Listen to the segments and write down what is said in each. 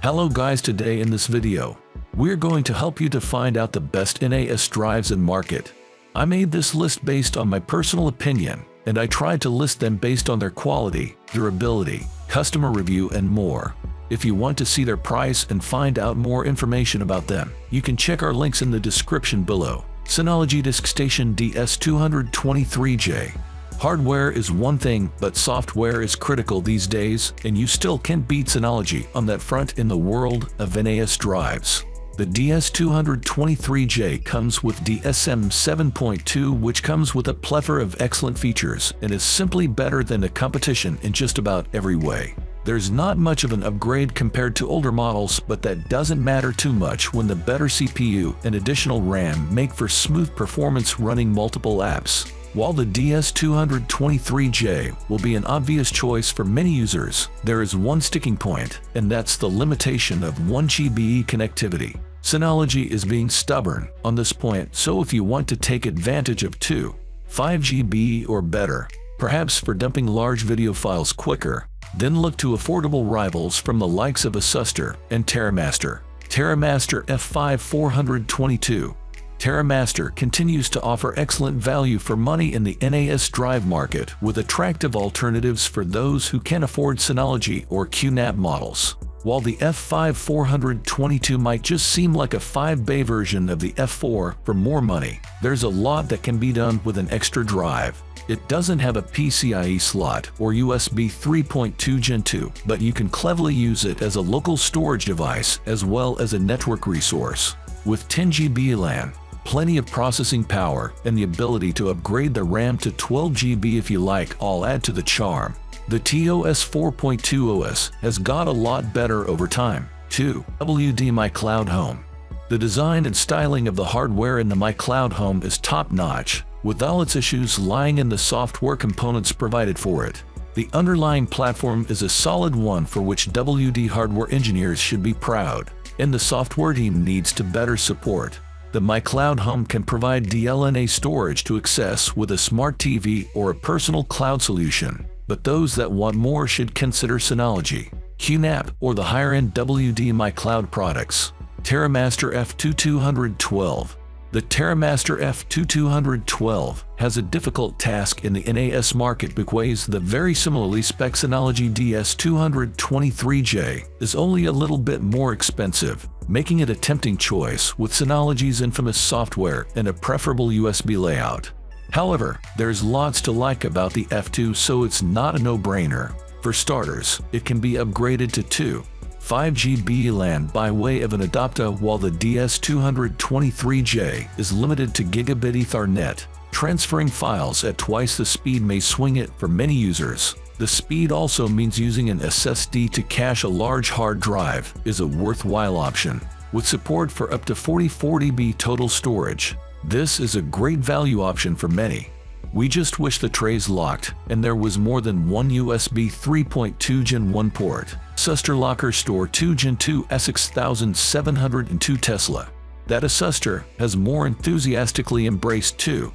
Hello guys, today in this video, we're going to help you to find out the best NAS drives in market. I made this list based on my personal opinion, and I tried to list them based on their quality, durability, customer review and more. If you want to see their price and find out more information about them, you can check our links in the description below. Synology DiskStation DS223J. Hardware is one thing, but software is critical these days, and you still can't beat Synology on that front in the world of NAS drives. The DS223J comes with DSM 7.2, which comes with a plethora of excellent features and is simply better than the competition in just about every way. There's not much of an upgrade compared to older models, but that doesn't matter too much when the better CPU and additional RAM make for smooth performance running multiple apps. While the DS223J will be an obvious choice for many users, there is one sticking point, and that's the limitation of 1 GB connectivity. Synology is being stubborn on this point, so if you want to take advantage of 5 GB or better, perhaps for dumping large video files quicker, then look to affordable rivals from the likes of Asustor and TerraMaster. TerraMaster F2-212. TerraMaster continues to offer excellent value for money in the NAS drive market with attractive alternatives for those who can afford Synology or QNAP models. While the F2-422 might just seem like a 5-bay version of the F4 for more money, there's a lot that can be done with an extra drive. It doesn't have a PCIe slot or USB 3.2 Gen 2, but you can cleverly use it as a local storage device as well as a network resource. With 10 GB LAN, plenty of processing power, and the ability to upgrade the RAM to 12 GB if you like, all add to the charm. The TOS 4.2 OS has got a lot better over time, too. WD My Cloud Home. The design and styling of the hardware in the My Cloud Home is top-notch, with all its issues lying in the software components provided for it. The underlying platform is a solid one for which WD hardware engineers should be proud, and the software team needs to better support. The My Cloud Home can provide DLNA storage to access with a smart TV or a personal cloud solution, but those that want more should consider Synology, QNAP, or the higher-end WD My Cloud products. TerraMaster F2-212. The TerraMaster F2-212 has a difficult task in the NAS market because the very similarly spec Synology DS223J is only a little bit more expensive, making it a tempting choice with Synology's infamous software and a preferable USB layout. However, there's lots to like about the F2, so it's not a no-brainer. For starters, it can be upgraded to 5 GB LAN by way of an adapter, while the DS223J is limited to gigabit Ethernet. Transferring files at twice the speed may swing it for many users. The speed also means using an SSD to cache a large hard drive is a worthwhile option. With support for up to 44 GB total storage, this is a great value option for many. We just wish the trays locked and there was more than one USB 3.2 Gen 1 port. Asustor Lockerstore 2 Gen 2 A6702 Tesla. That Asustor has more enthusiastically embraced 5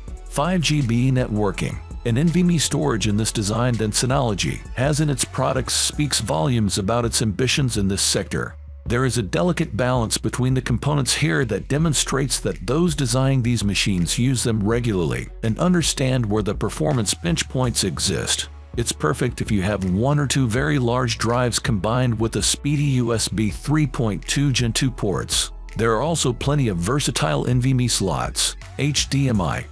GB networking and NVMe storage in this design than Synology has in its products speaks volumes about its ambitions in this sector. There is a delicate balance between the components here that demonstrates that those designing these machines use them regularly and understand where the performance pinch points exist. It's perfect if you have one or two very large drives combined with a speedy USB 3.2 Gen 2 ports. There are also plenty of versatile NVMe slots, HDMI,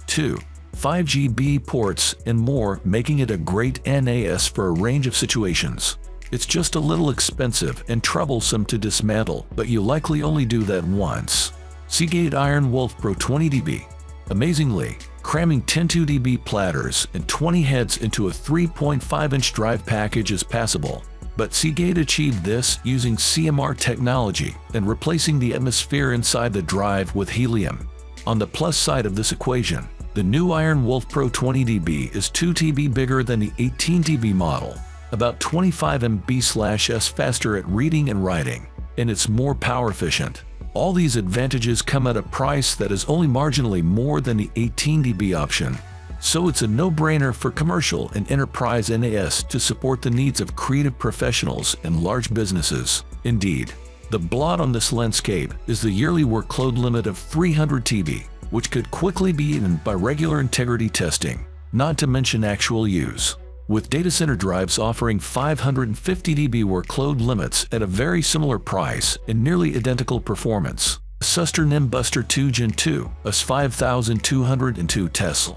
5 GB ports, and more, making it a great NAS for a range of situations. It's just a little expensive and troublesome to dismantle, but you likely only do that once. Seagate IronWolf Pro 20DB. Amazingly, cramming 10 2DB platters and 20 heads into a 3.5-inch drive package is passable. But Seagate achieved this using CMR technology and replacing the atmosphere inside the drive with helium. On the plus side of this equation, the new IronWolf Pro 20DB is 2 TB bigger than the 18 TB model, about 25 MB/s faster at reading and writing, and it's more power efficient. All these advantages come at a price that is only marginally more than the 18 TB option. So it's a no-brainer for commercial and enterprise NAS to support the needs of creative professionals and large businesses. Indeed, The blot on this landscape is the yearly workload limit of 300 TB, which could quickly be eaten by regular integrity testing, not to mention actual use. With data center drives offering 550 dB workload limits at a very similar price and nearly identical performance. Asustor Nimbustor 2 Gen 2 US5202 Tesla.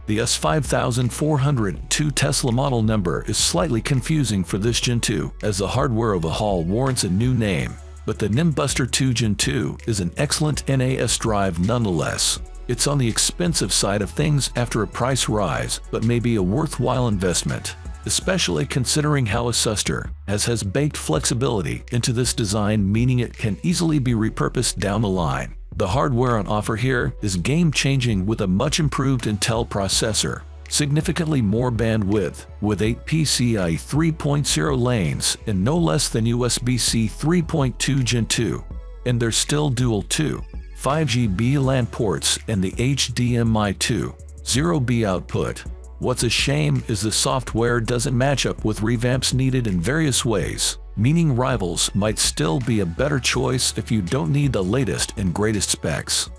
The US5402 Tesla model number is slightly confusing for this Gen 2, as the hardware overhaul warrants a new name, but the Nimbustor 2 Gen 2 is an excellent NAS drive nonetheless. It's on the expensive side of things after a price rise, but may be a worthwhile investment, especially considering how Asustor has baked flexibility into this design, meaning it can easily be repurposed down the line. The hardware on offer here is game-changing with a much improved Intel processor, significantly more bandwidth, with 8 PCIe 3.0 lanes and no less than USB-C 3.2 Gen 2. And there's still dual 5G LAN ports and the HDMI 2.0B output. What's a shame is the software doesn't match up with revamps needed in various ways, meaning rivals might still be a better choice if you don't need the latest and greatest specs.